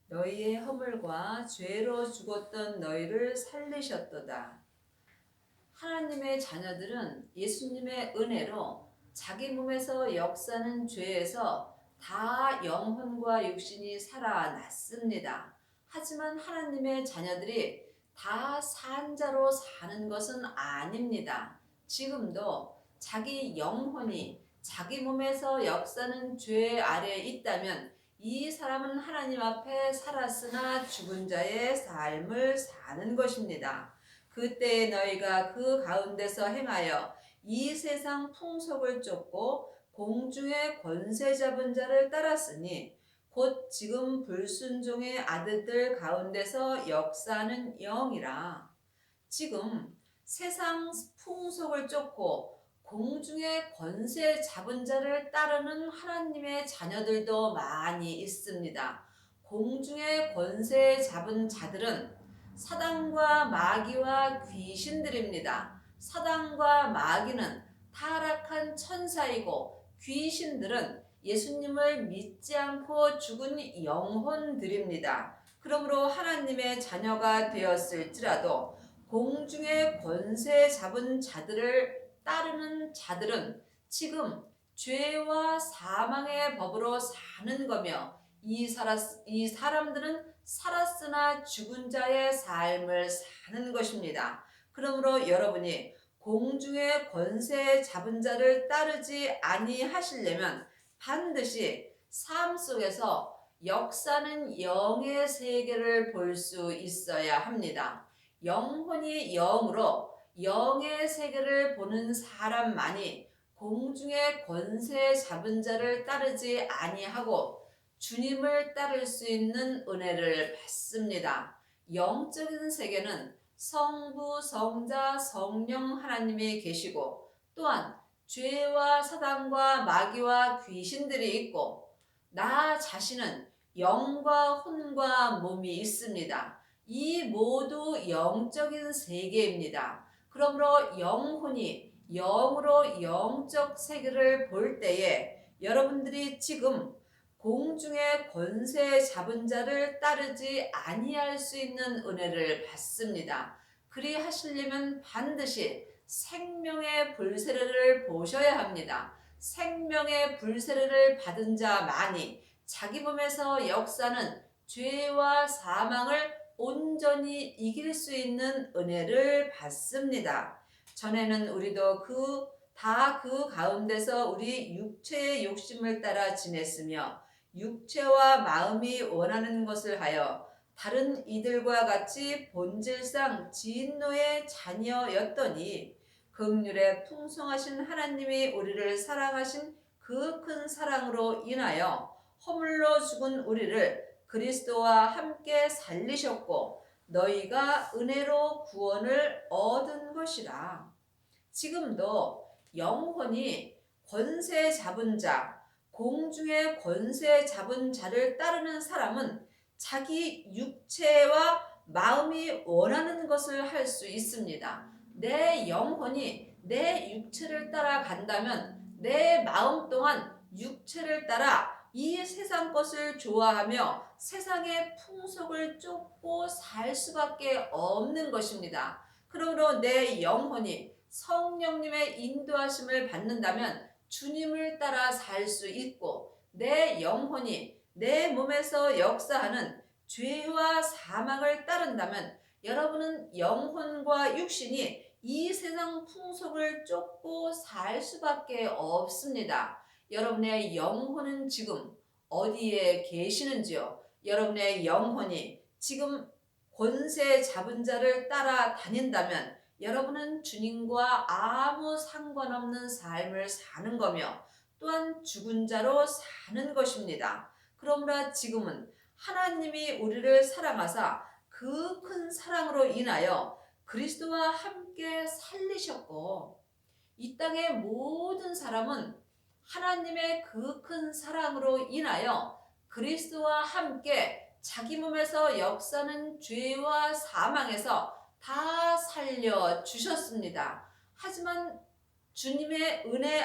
너희의 허물과 죄로 죽었던 너희를 살리셨도다. 하나님의 자녀들은 예수님의 은혜로 자기 몸에서 역사는 죄에서 다 영혼과 육신이 살아났습니다. 하지만 하나님의 자녀들이 다 산자로 사는 것은 아닙니다. 지금도 자기 영혼이 자기 몸에서 역사는 죄 아래에 있다면 이 사람은 하나님 앞에 살았으나 죽은 자의 삶을 사는 것입니다. 그때 너희가 그 가운데서 행하여 이 세상 풍속을 쫓고 공중의 권세 잡은 자를 따랐으니 곧 지금 불순종의 아들들 가운데서 역사하는 영이라. 지금 세상 풍속을 쫓고 공중의 권세 잡은 자를 따르는 하나님의 자녀들도 많이 있습니다. 공중의 권세 잡은 자들은 사단과 마귀와 귀신들입니다. 사단과 마귀는 타락한 천사이고 귀신들은 예수님을 믿지 않고 죽은 영혼들입니다. 그러므로 하나님의 자녀가 되었을지라도 공중의 권세 잡은 자들을 따르는 자들은 지금 죄와 사망의 법으로 사는 거며 이 사람들은 살았으나 죽은 자의 삶을 사는 것입니다. 그러므로 여러분이 공중의 권세 잡은 자를 따르지 아니하시려면 반드시 삶 속에서 역사는 영의 세계를 볼 수 있어야 합니다. 영혼이 영으로 영의 세계를 보는 사람만이 공중의 권세 잡은 자를 따르지 아니하고 주님을 따를 수 있는 은혜를 받습니다. 영적인 세계는 성부, 성자, 성령 하나님이 계시고 또한 죄와 사단과 마귀와 귀신들이 있고 나 자신은 영과 혼과 몸이 있습니다. 이 모두 영적인 세계입니다. 그러므로 영혼이 영으로 영적 세계를 볼 때에 여러분들이 지금 공중의 권세 잡은 자를 따르지 아니할 수 있는 은혜를 받습니다. 그리하시려면 반드시 생명의 불세례를 보셔야 합니다. 생명의 불세례를 받은 자만이 자기 몸에서 역사는 죄와 사망을 온전히 이길 수 있는 은혜를 받습니다. 전에는 우리도 그 가운데서 우리 육체의 욕심을 따라 지냈으며 육체와 마음이 원하는 것을 하여 다른 이들과 같이 본질상 진노의 자녀였더니 긍휼에 풍성하신 하나님이 우리를 사랑하신 그 큰 사랑으로 인하여 허물로 죽은 우리를 그리스도와 함께 살리셨고 너희가 은혜로 구원을 얻은 것이라. 지금도 영혼이 권세 잡은 자, 공중의 권세 잡은 자를 따르는 사람은 자기 육체와 마음이 원하는 것을 할 수 있습니다. 내 영혼이 내 육체를 따라간다면 내 마음 또한 육체를 따라 이 세상 것을 좋아하며 세상의 풍속을 쫓고 살 수밖에 없는 것입니다. 그러므로 내 영혼이 성령님의 인도하심을 받는다면 주님을 따라 살 수 있고 내 영혼이 내 몸에서 역사하는 죄와 사망을 따른다면 여러분은 영혼과 육신이 이 세상 풍속을 쫓고 살 수밖에 없습니다. 여러분의 영혼은 지금 어디에 계시는지요? 여러분의 영혼이 지금 권세 잡은 자를 따라 다닌다면 여러분은 주님과 아무 상관없는 삶을 사는 거며 또한 죽은 자로 사는 것입니다. 그러므로 지금은 하나님이 우리를 사랑하사 그 큰 사랑으로 인하여 그리스도와 함께 살리셨고 이 땅의 모든 사람은 하나님의 그 큰 사랑으로 인하여 그리스도와 함께 자기 몸에서 역사는 죄와 사망에서 다 살려 주셨습니다. 하지만 주님의 은혜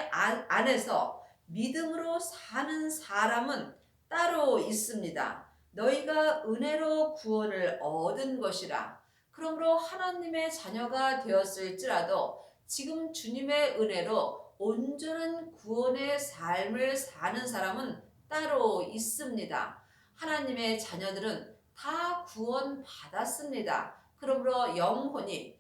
안에서 믿음으로 사는 사람은 따로 있습니다. 너희가 은혜로 구원을 얻은 것이라. 그러므로 하나님의 자녀가 되었을지라도 지금 주님의 은혜로 온전한 구원의 삶을 사는 사람은 따로 있습니다. 하나님의 자녀들은 다 구원받았습니다. 그러므로 영혼이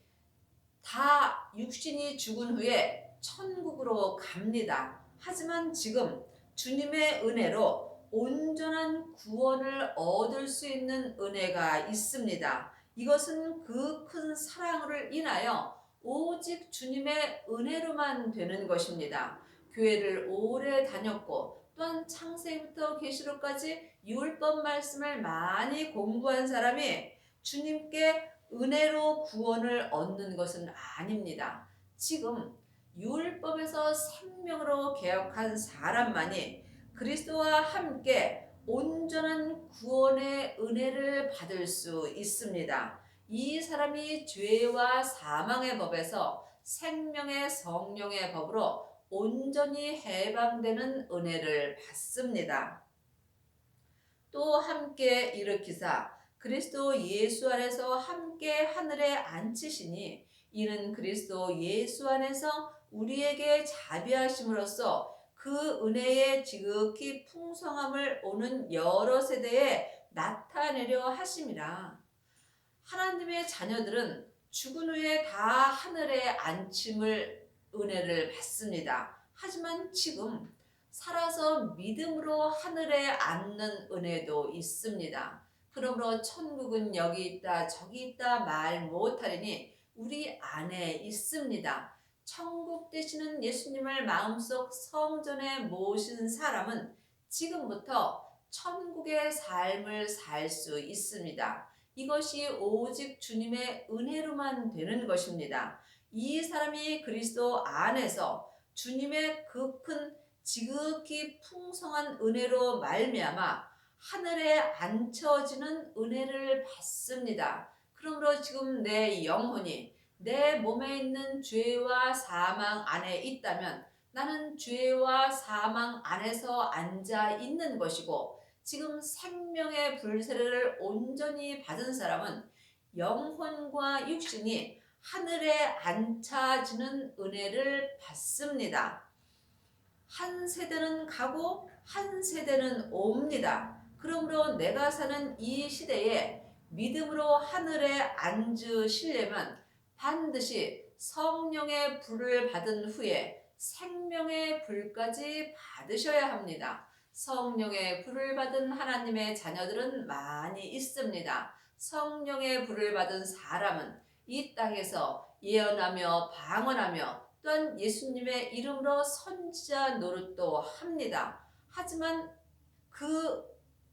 다 육신이 죽은 후에 천국으로 갑니다. 하지만 지금 주님의 은혜로 온전한 구원을 얻을 수 있는 은혜가 있습니다. 이것은 그 큰 사랑을 인하여 오직 주님의 은혜로만 되는 것입니다. 교회를 오래 다녔고 또한 창세기부터 계시록까지 율법 말씀을 많이 공부한 사람이 주님께 은혜로 구원을 얻는 것은 아닙니다. 지금 율법에서 생명으로 개혁한 사람만이 그리스도와 함께 온전한 구원의 은혜를 받을 수 있습니다. 이 사람이 죄와 사망의 법에서 생명의 성령의 법으로 온전히 해방되는 은혜를 받습니다. 또 함께 일으키사 그리스도 예수 안에서 함께 하늘에 앉히시니 이는 그리스도 예수 안에서 우리에게 자비하심으로써 그 은혜의 지극히 풍성함을 오는 여러 세대에 나타내려 하심이라. 하나님의 자녀들은 죽은 후에 다 하늘에 앉힘을 은혜를 받습니다. 하지만 지금 살아서 믿음으로 하늘에 앉는 은혜도 있습니다. 그러므로 천국은 여기 있다 저기 있다 말 못하리니 우리 안에 있습니다. 천국 되시는 예수님을 마음속 성전에 모신 사람은 지금부터 천국의 삶을 살 수 있습니다. 이것이 오직 주님의 은혜로만 되는 것입니다. 이 사람이 그리스도 안에서 주님의 그 큰 지극히 풍성한 은혜로 말미암아 하늘에 앉혀지는 은혜를 받습니다. 그러므로 지금 내 영혼이 내 몸에 있는 죄와 사망 안에 있다면 나는 죄와 사망 안에서 앉아 있는 것이고 지금 생명의 불세례를 온전히 받은 사람은 영혼과 육신이 하늘에 앉혀지는 은혜를 받습니다. 한 세대는 가고 한 세대는 옵니다. 그러므로 내가 사는 이 시대에 믿음으로 하늘에 앉으시려면 반드시 성령의 불을 받은 후에 생명의 불까지 받으셔야 합니다. 성령의 불을 받은 하나님의 자녀들은 많이 있습니다. 성령의 불을 받은 사람은 이 땅에서 예언하며 방언하며 또한 예수님의 이름으로 선지자 노릇도 합니다. 하지만 그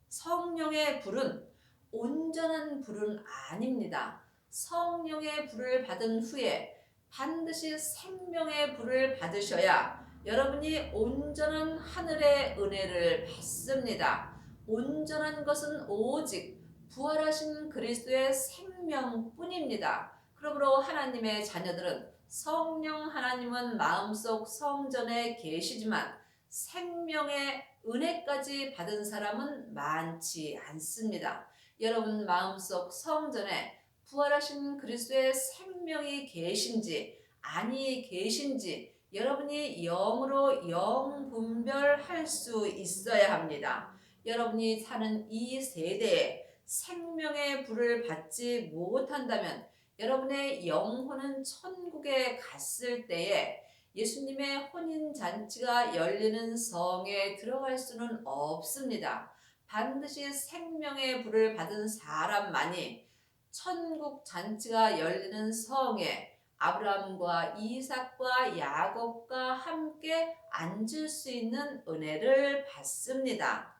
성령의 불은 온전한 불은 아닙니다. 성령의 불을 받은 후에 반드시 생명의 불을 받으셔야 여러분이 온전한 하늘의 은혜를 받습니다. 온전한 것은 오직 부활하신 그리스도의 생명뿐입니다. 그러므로 하나님의 자녀들은 성령 하나님은 마음속 성전에 계시지만 생명의 은혜까지 받은 사람은 많지 않습니다. 여러분 마음속 성전에 부활하신 그리스도의 생명이 계신지 아니 계신지 여러분이 영으로 영 분별할 수 있어야 합니다. 여러분이 사는 이 세대에 생명의 불을 받지 못한다면 여러분의 영혼은 천국에 갔을 때에 예수님의 혼인잔치가 열리는 성에 들어갈 수는 없습니다. 반드시 생명의 불을 받은 사람만이 천국 잔치가 열리는 성에 아브라함과 이삭과 야곱과 함께 앉을 수 있는 은혜를 받습니다.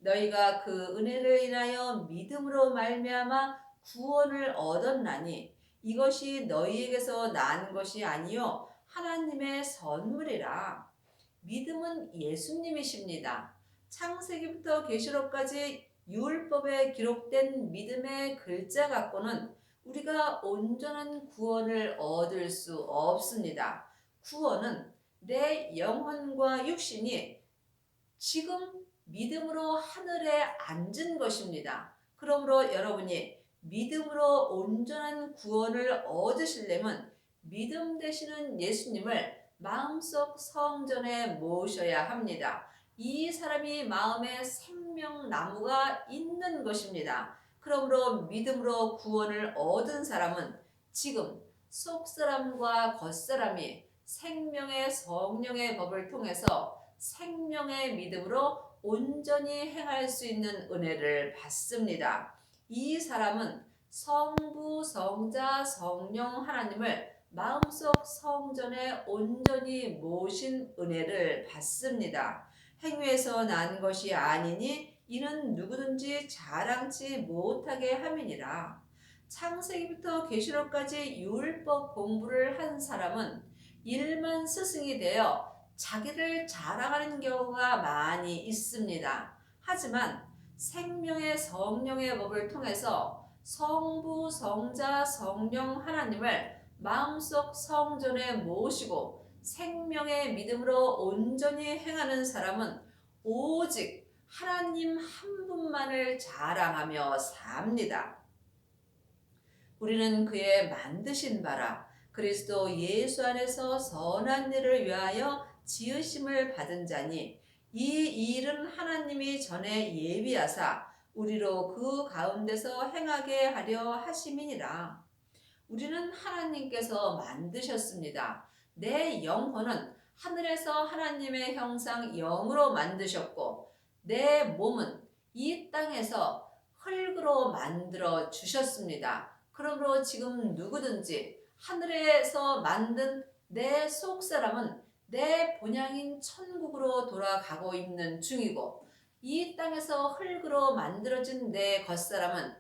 너희가 그 은혜를 인하여 믿음으로 말미암아 구원을 얻었나니 이것이 너희에게서 난 것이 아니요 하나님의 선물이라. 믿음은 예수님이십니다. 창세기부터 계시록까지 율법에 기록된 믿음의 글자 갖고는 우리가 온전한 구원을 얻을 수 없습니다. 구원은 내 영혼과 육신이 지금 믿음으로 하늘에 앉은 것입니다. 그러므로 여러분이 믿음으로 온전한 구원을 얻으시려면 믿음 되시는 예수님을 마음속 성전에 모셔야 합니다. 이 사람이 마음에 생명나무가 있는 것입니다. 그러므로 믿음으로 구원을 얻은 사람은 지금 속사람과 겉사람이 생명의 성령의 법을 통해서 생명의 믿음으로 온전히 행할 수 있는 은혜를 받습니다. 이 사람은 성부, 성자, 성령 하나님을 마음속 성전에 온전히 모신 은혜를 받습니다. 행위에서 난 것이 아니니 이는 누구든지 자랑치 못하게 함이니라. 창세기부터 계시록까지 율법 공부를 한 사람은 일만 스승이 되어 자기를 자랑하는 경우가 많이 있습니다. 하지만 생명의 성령의 법을 통해서 성부, 성자, 성령 하나님을 마음속 성전에 모시고 생명의 믿음으로 온전히 행하는 사람은 오직 하나님 한 분만을 자랑하며 삽니다. 우리는 그의 만드신 바라 그리스도 예수 안에서 선한 일을 위하여 지으심을 받은 자니 이 일은 하나님이 전에 예비하사 우리로 그 가운데서 행하게 하려 하심이니라. 우리는 하나님께서 만드셨습니다. 내 영혼은 하늘에서 하나님의 형상 영으로 만드셨고 내 몸은 이 땅에서 흙으로 만들어 주셨습니다. 그러므로 지금 누구든지 하늘에서 만든 내 속사람은 내 본향인 천국으로 돌아가고 있는 중이고 이 땅에서 흙으로 만들어진 내 겉사람은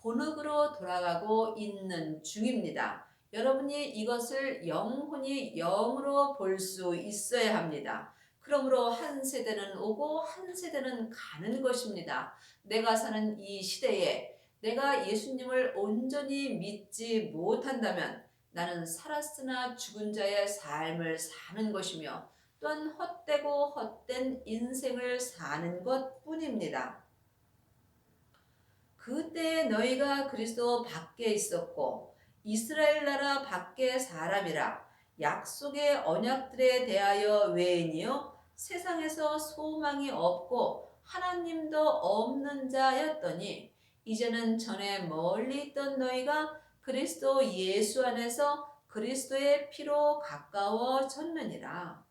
본흙으로 돌아가고 있는 중입니다. 여러분이 이것을 영혼이 영으로 볼 수 있어야 합니다. 그러므로 한 세대는 오고 한 세대는 가는 것입니다. 내가 사는 이 시대에 내가 예수님을 온전히 믿지 못한다면 나는 살았으나 죽은 자의 삶을 사는 것이며 또한 헛되고 헛된 인생을 사는 것뿐입니다. 그때 너희가 그리스도 밖에 있었고 이스라엘 나라 밖의 사람이라 약속의 언약들에 대하여 외인이요 세상에서 소망이 없고 하나님도 없는 자였더니 이제는 전에 멀리 있던 너희가 그리스도 예수 안에서 그리스도의 피로 가까워졌느니라.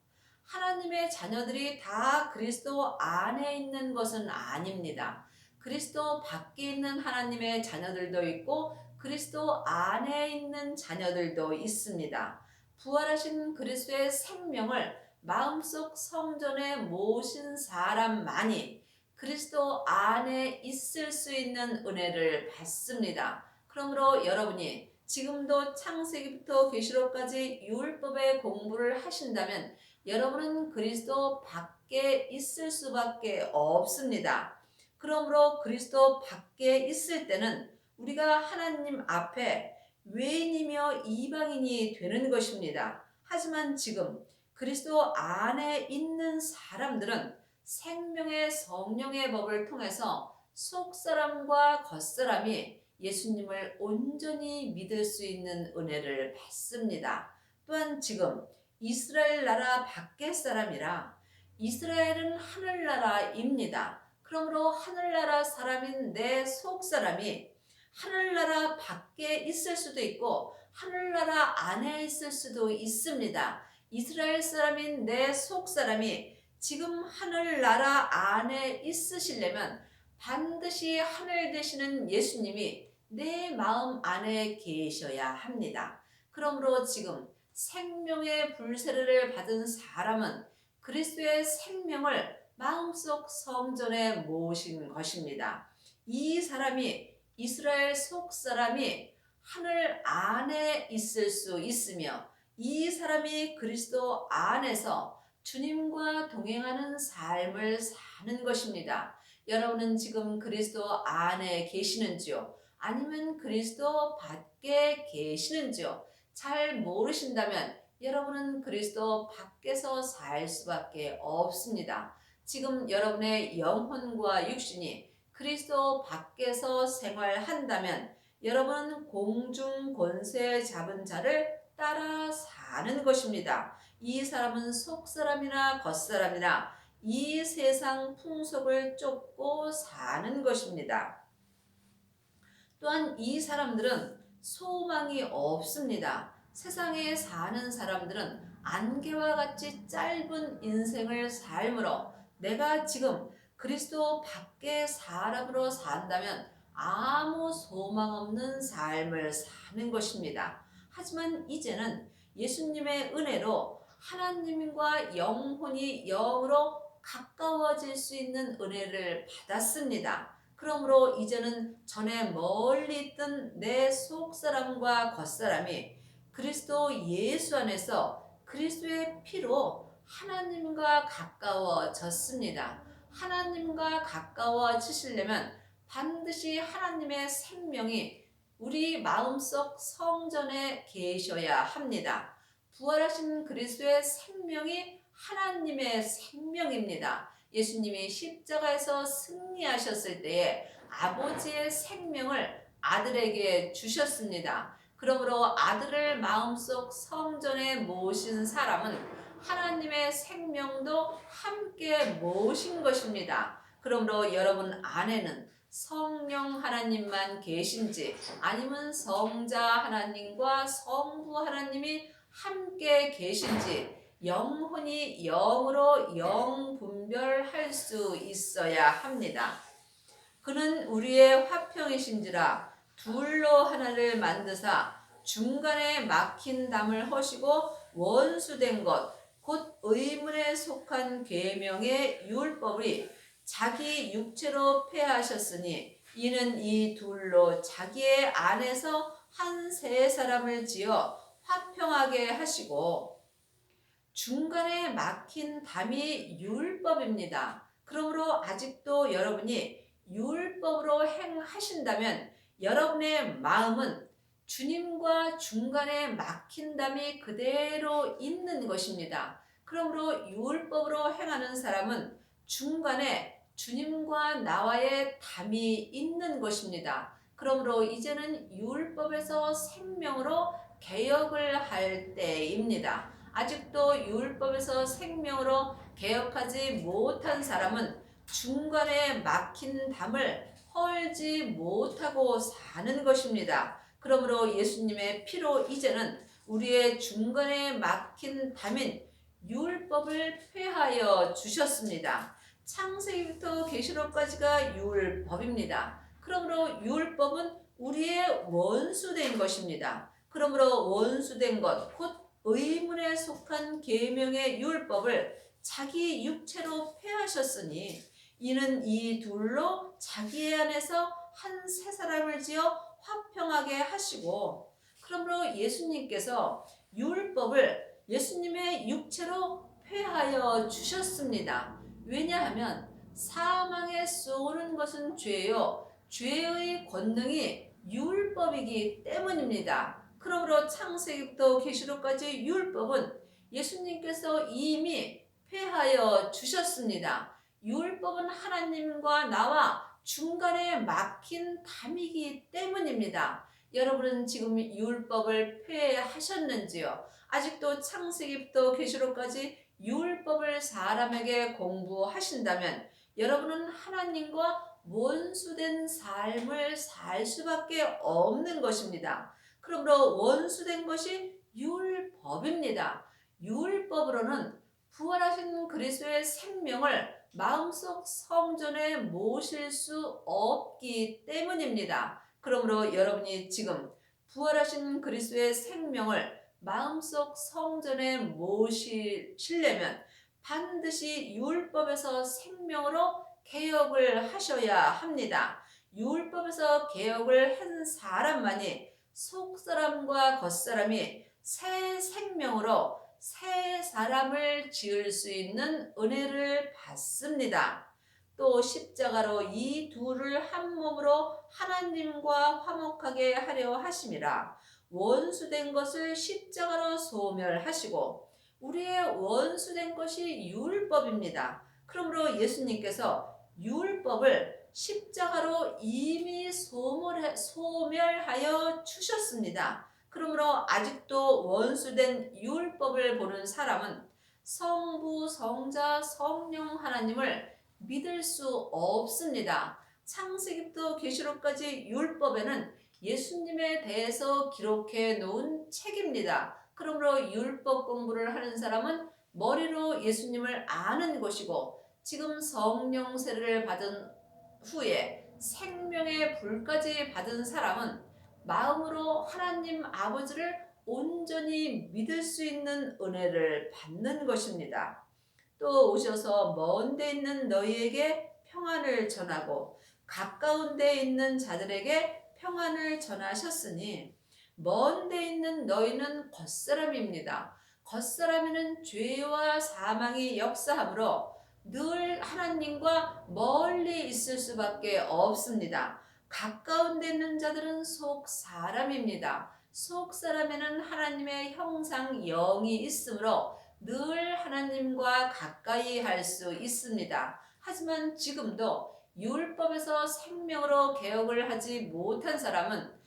하나님의 자녀들이 다 그리스도 안에 있는 것은 아닙니다. 그리스도 밖에 있는 하나님의 자녀들도 있고 그리스도 안에 있는 자녀들도 있습니다. 부활하신 그리스도의 생명을 마음속 성전에 모신 사람만이 그리스도 안에 있을 수 있는 은혜를 받습니다. 그러므로 여러분이 지금도 창세기부터 계시록까지 율법의 공부를 하신다면 여러분은 그리스도 밖에 있을 수밖에 없습니다. 그러므로 그리스도 밖에 있을 때는 우리가 하나님 앞에 외인이며 이방인이 되는 것입니다. 하지만 지금 그리스도 안에 있는 사람들은 생명의 성령의 법을 통해서 속사람과 겉사람이 예수님을 온전히 믿을 수 있는 은혜를 받습니다. 또한 지금 이스라엘 나라 밖의 사람이라 이스라엘은 하늘나라입니다. 그러므로 하늘나라 사람인 내 속사람이 하늘나라 밖에 있을 수도 있고 하늘나라 안에 있을 수도 있습니다. 이스라엘 사람인 내 속사람이 지금 하늘나라 안에 있으시려면 반드시 하늘 되시는 예수님이 내 마음 안에 계셔야 합니다. 그러므로 지금 생명의 불세례를 받은 사람은 그리스도의 생명을 마음속 성전에 모신 것입니다. 이 사람이 이스라엘 속 사람이 하늘 안에 있을 수 있으며 이 사람이 그리스도 안에서 주님과 동행하는 삶을 사는 것입니다. 여러분은 지금 그리스도 안에 계시는지요? 아니면 그리스도 밖에 계시는지요? 잘 모르신다면 여러분은 그리스도 밖에서 살 수밖에 없습니다. 지금 여러분의 영혼과 육신이 그리스도 밖에서 생활한다면 여러분은 공중 권세 잡은 자를 따라 사는 것입니다. 이 사람은 속사람이나 겉사람이나 이 세상 풍속을 쫓고 사는 것입니다. 또한 이 사람들은 소망이 없습니다. 세상에 사는 사람들은 안개와 같이 짧은 인생을 삶으로 내가 지금 그리스도 밖의 사람으로 산다면 아무 소망 없는 삶을 사는 것입니다. 하지만 이제는 예수님의 은혜로 하나님과 영혼이 영으로 가까워질 수 있는 은혜를 받았습니다. 그러므로 이제는 전에 멀리 있던 내 속사람과 겉사람이 그리스도 예수 안에서 그리스도의 피로 하나님과 가까워졌습니다. 하나님과 가까워지시려면 반드시 하나님의 생명이 우리 마음속 성전에 계셔야 합니다. 부활하신 그리스도의 생명이 하나님의 생명입니다. 예수님이 십자가에서 승리하셨을 때에 아버지의 생명을 아들에게 주셨습니다. 그러므로 아들을 마음속 성전에 모신 사람은 하나님의 생명도 함께 모신 것입니다. 그러므로 여러분 안에는 성령 하나님만 계신지 아니면 성자 하나님과 성부 하나님이 함께 계신지 영혼이 영으로 영 분별할 수 있어야 합니다. 그는 우리의 화평이신지라 둘로 하나를 만드사 중간에 막힌 담을 허시고 원수된 것 곧 의문에 속한 계명의 율법이 자기 육체로 폐하셨으니 이는 이 둘로 자기의 안에서 한 세 사람을 지어 화평하게 하시고 중간에 막힌 담이 율법입니다. 그러므로 아직도 여러분이 율법으로 행하신다면 여러분의 마음은 주님과 중간에 막힌 담이 그대로 있는 것입니다. 그러므로 율법으로 행하는 사람은 중간에 주님과 나와의 담이 있는 것입니다. 그러므로 이제는 율법에서 생명으로 개혁을 할 때입니다. 아직도 율법에서 생명으로 개혁하지 못한 사람은 중간에 막힌 담을 헐지 못하고 사는 것입니다. 그러므로 예수님의 피로 이제는 우리의 중간에 막힌 담인 율법을 폐하여 주셨습니다. 창세기부터 계시록까지가 율법입니다. 그러므로 율법은 우리의 원수된 것입니다. 그러므로 원수된 것, 곧 의문에 속한 계명의 율법을 자기 육체로 폐하셨으니 이는 이 둘로 자기 안에서 한 세 사람을 지어 화평하게 하시고 그러므로 예수님께서 율법을 예수님의 육체로 폐하여 주셨습니다. 왜냐하면 사망에 쏘는 것은 죄요 죄의 권능이 율법이기 때문입니다. 그러므로 창세기부터 계시록까지 율법은 예수님께서 이미 폐하여 주셨습니다. 율법은 하나님과 나와 중간에 막힌 담이기 때문입니다. 여러분은 지금 율법을 폐하셨는지요? 아직도 창세기부터 계시록까지 율법을 사람에게 공부하신다면 여러분은 하나님과 원수된 삶을 살 수밖에 없는 것입니다. 그러므로 원수된 것이 율법입니다. 율법으로는 부활하신 그리스도의 생명을 마음속 성전에 모실 수 없기 때문입니다. 그러므로 여러분이 지금 부활하신 그리스도의 생명을 마음속 성전에 모시려면 반드시 율법에서 생명으로 개혁을 하셔야 합니다. 율법에서 개혁을 한 사람만이 속사람과 겉사람이 새 생명으로 새 사람을 지을 수 있는 은혜를 받습니다. 또 십자가로 이 둘을 한 몸으로 하나님과 화목하게 하려 하심이라 원수된 것을 십자가로 소멸하시고 우리의 원수된 것이 율법입니다. 그러므로 예수님께서 율법을 십자가로 이미 소멸하여 주셨습니다. 그러므로 아직도 원수된 율법을 보는 사람은 성부, 성자, 성령 하나님을 믿을 수 없습니다. 창세기부터 계시록까지 율법에는 예수님에 대해서 기록해 놓은 책입니다. 그러므로 율법 공부를 하는 사람은 머리로 예수님을 아는 것이고, 지금 성령 세례를 받은 후에 생명의 불까지 받은 사람은 마음으로 하나님 아버지를 온전히 믿을 수 있는 은혜를 받는 것입니다. 또 오셔서 먼 데 있는 너희에게 평안을 전하고 가까운 데 있는 자들에게 평안을 전하셨으니, 먼 데 있는 너희는 겉사람입니다. 겉사람에는 죄와 사망이 역사하므로 늘 하나님과 멀리 있을 수밖에 없습니다. 가까운 데 있는 자들은 속 사람입니다. 속 사람에는 하나님의 형상 영이 있으므로 늘 하나님과 가까이 할 수 있습니다. 하지만 지금도 율법에서 생명으로 개혁을 하지 못한 사람은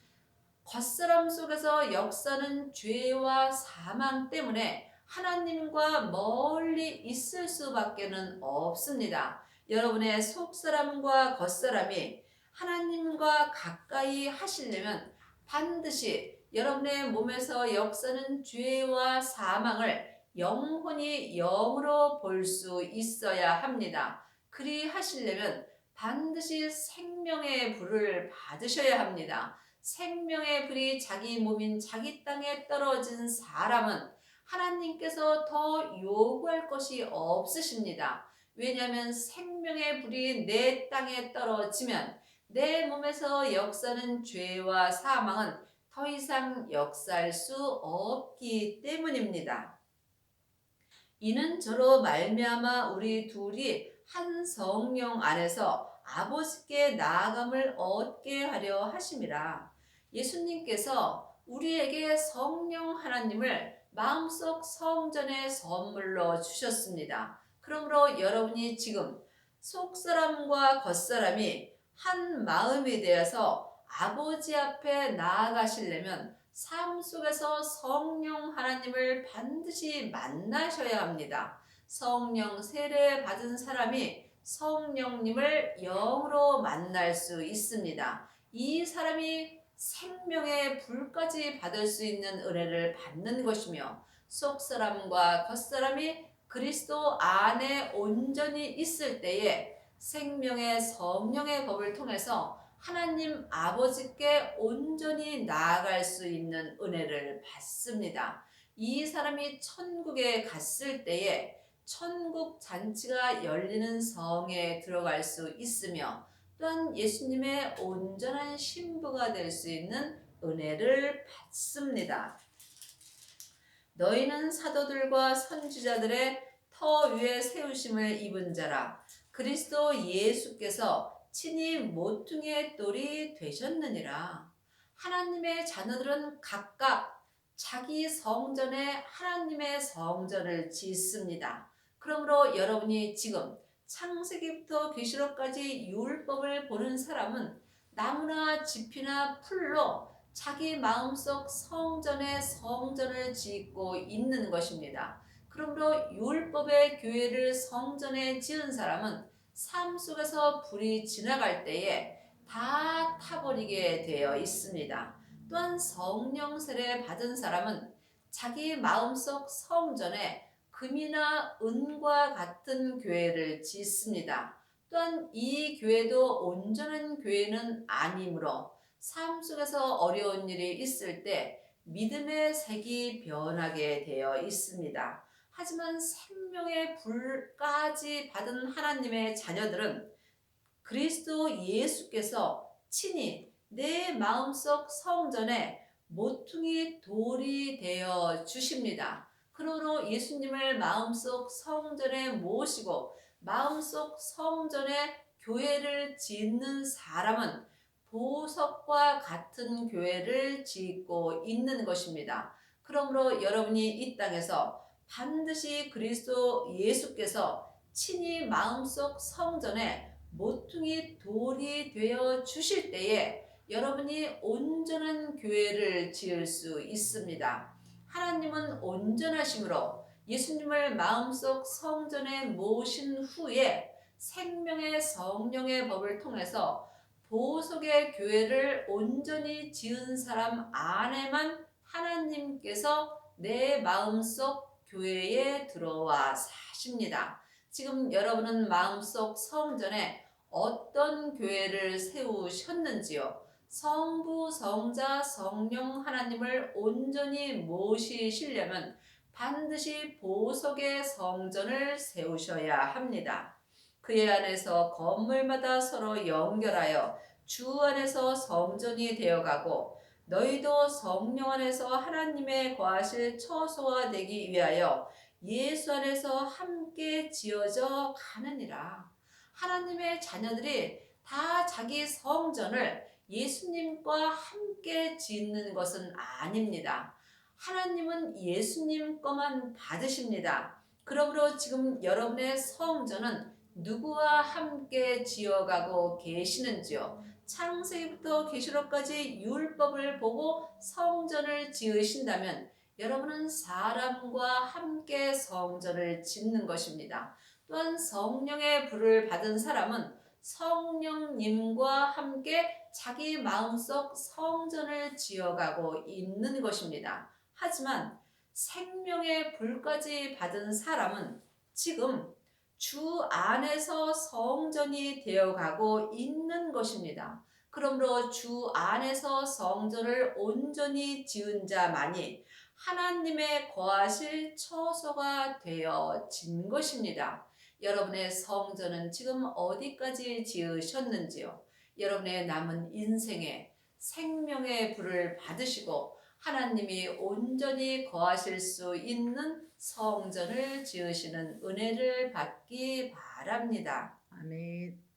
겉사람 속에서 역사는 죄와 사망 때문에 하나님과 멀리 있을 수밖에는 없습니다. 여러분의 속사람과 겉사람이 하나님과 가까이 하시려면 반드시 여러분의 몸에서 역사는 죄와 사망을 영혼이 영으로 볼 수 있어야 합니다. 그리 하시려면 반드시 생명의 불을 받으셔야 합니다. 생명의 불이 자기 몸인 자기 땅에 떨어진 사람은 하나님께서 더 요구할 것이 없으십니다. 왜냐하면 생명의 불이 내 땅에 떨어지면 내 몸에서 역사는 죄와 사망은 더 이상 역사할 수 없기 때문입니다. 이는 저로 말미암아 우리 둘이 한 성령 안에서 아버지께 나아감을 얻게 하려 하심이라. 예수님께서 우리에게 성령 하나님을 마음속 성전에 선물로 주셨습니다. 그러므로 여러분이 지금 속사람과 겉사람이 한 마음이 되어서 아버지 앞에 나아가시려면 삶 속에서 성령 하나님을 반드시 만나셔야 합니다. 성령 세례 받은 사람이 성령님을 영으로 만날 수 있습니다. 이 사람이 생명의 불까지 받을 수 있는 은혜를 받는 것이며, 속사람과 겉사람이 그리스도 안에 온전히 있을 때에 생명의 성령의 법을 통해서 하나님 아버지께 온전히 나아갈 수 있는 은혜를 받습니다. 이 사람이 천국에 갔을 때에 천국 잔치가 열리는 성에 들어갈 수 있으며, 또한 예수님의 온전한 신부가 될 수 있는 은혜를 받습니다. 너희는 사도들과 선지자들의 터 위에 세우심을 입은 자라. 그리스도 예수께서 친히 모퉁이의 돌이 되셨느니라. 하나님의 자녀들은 각각 자기 성전에 하나님의 성전을 짓습니다. 그러므로 여러분이 지금 창세기부터 계시록까지 율법을 보는 사람은 나무나 짚이나 풀로 자기 마음속 성전에 성전을 짓고 있는 것입니다. 그러므로 율법의 교회를 성전에 지은 사람은 삶 속에서 불이 지나갈 때에 다 타버리게 되어 있습니다. 또한 성령 세례 받은 사람은 자기 마음속 성전에 금이나 은과 같은 교회를 짓습니다. 또한 이 교회도 온전한 교회는 아니므로 삶 속에서 어려운 일이 있을 때 믿음의 색이 변하게 되어 있습니다. 하지만 생명의 불까지 받은 하나님의 자녀들은 그리스도 예수께서 친히 내 마음속 성전에 모퉁이 돌이 되어 주십니다. 그러므로 예수님을 마음속 성전에 모시고 마음속 성전에 교회를 짓는 사람은 보석과 같은 교회를 짓고 있는 것입니다. 그러므로 여러분이 이 땅에서 반드시 그리스도 예수께서 친히 마음속 성전에 모퉁이 돌이 되어 주실 때에 여러분이 온전한 교회를 지을 수 있습니다. 하나님은 온전하심으로 예수님을 마음속 성전에 모신 후에 생명의 성령의 법을 통해서 보석의 교회를 온전히 지은 사람 안에만 하나님께서 내 마음속 교회에 들어와 사십니다. 지금 여러분은 마음속 성전에 어떤 교회를 세우셨는지요? 성부, 성자, 성령 하나님을 온전히 모시시려면 반드시 보석의 성전을 세우셔야 합니다. 그의 안에서 건물마다 서로 연결하여 주 안에서 성전이 되어가고 너희도 성령 안에서 하나님의 거하실 처소가 되기 위하여 예수 안에서 함께 지어져 가느니라. 하나님의 자녀들이 다 자기 성전을 예수님과 함께 짓는 것은 아닙니다. 하나님은 예수님 것만 받으십니다. 그러므로 지금 여러분의 성전은 누구와 함께 지어가고 계시는지요? 창세기부터 계시록까지 율법을 보고 성전을 지으신다면 여러분은 사람과 함께 성전을 짓는 것입니다. 또한 성령의 불을 받은 사람은 성령님과 함께 자기 마음속 성전을 지어가고 있는 것입니다. 하지만 생명의 불까지 받은 사람은 지금 주 안에서 성전이 되어가고 있는 것입니다. 그러므로 주 안에서 성전을 온전히 지은 자만이 하나님의 거하실 처소가 되어진 것입니다. 여러분의 성전은 지금 어디까지 지으셨는지요? 여러분의 남은 인생에 생명의 불을 받으시고 하나님이 온전히 거하실 수 있는 성전을 지으시는 은혜를 받기 바랍니다. 아멘.